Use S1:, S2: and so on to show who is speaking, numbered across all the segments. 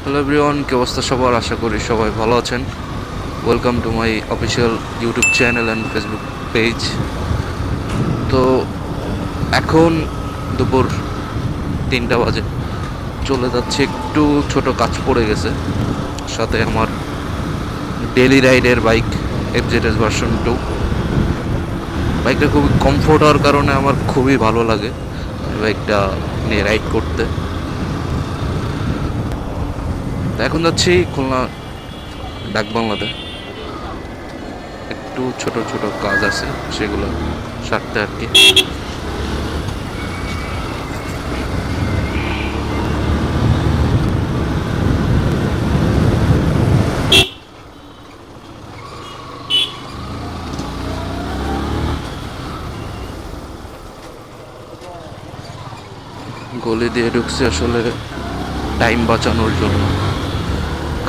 S1: Hello everyone, কি অবস্থা সবার? আশা করি সবাই ভালো আছেন। Welcome to my official YouTube channel and Facebook page. তো এখন দুপুর 3টা বাজে, চলে যাচ্ছে, একটু ছোট কাজ পড়ে গেছে। সাথে আমার ডেলি রাইডের বাইক FZS ভার্সন 2। বাইকটা খুবই কমফোর্ট হওয়ার কারণে আমার খুবই ভালো লাগে এই বাইকটা নিয়ে রাইড করতে। তো এখন যাচ্ছি খুলনা ডাকবাংলাতে। একটু ছোট ছোট কাজ আছে, সেগুলো সারতে আর কি। গলি দিয়ে ঢুকছি আসলে টাইম বাঁচানোর জন্য,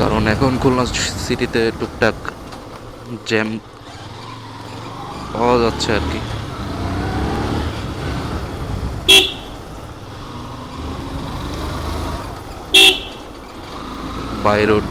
S1: কারণ এখন খুলনা সিটিতে টুকটাক জ্যাম পাওয়া যাচ্ছে আর কি। By road.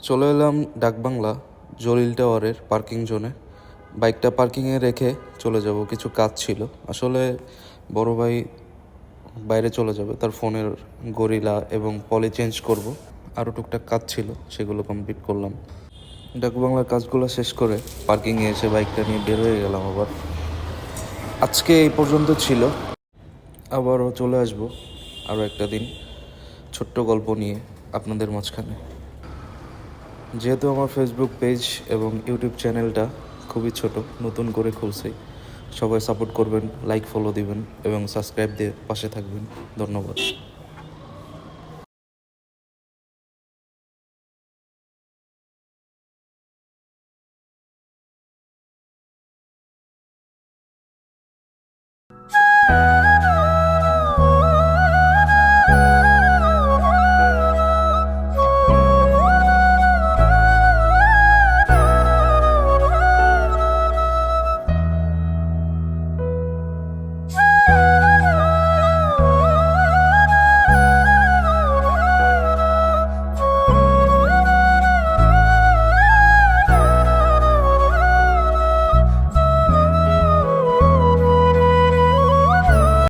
S1: চলে এলাম ডাকবাংলা জলিল টাওয়ারের পার্কিং জোনে। বাইকটা পার্কিংয়ে রেখে চলে যাব, কিছু কাজ ছিল আসলে। বড় ভাই বাইরে চলে যাবে, তার ফোনের গরিলা এবং পলি চেঞ্জ করব। আরও টুকটাক কাজ ছিল, সেগুলো কমপ্লিট করলাম। ডাকবাংলার কাজগুলো শেষ করে পার্কিংয়ে এসে বাইকটা নিয়ে বের হয়ে গেলাম আবার। আজকে এই পর্যন্ত ছিল, আবারও চলে আসবো আরও একটা দিন ছোট্ট গল্প নিয়ে আপনাদের মাঝখানে। যেহেতু আমার ফেসবুক পেজ এবং ইউটিউব চ্যানেলটা খুবই ছোট, নতুন করে খুলছি, সবাই সাপোর্ট করবেন, লাইক ফলো দিবেন এবং সাবস্ক্রাইব দিয়ে পাশে থাকবেন। ধন্যবাদ।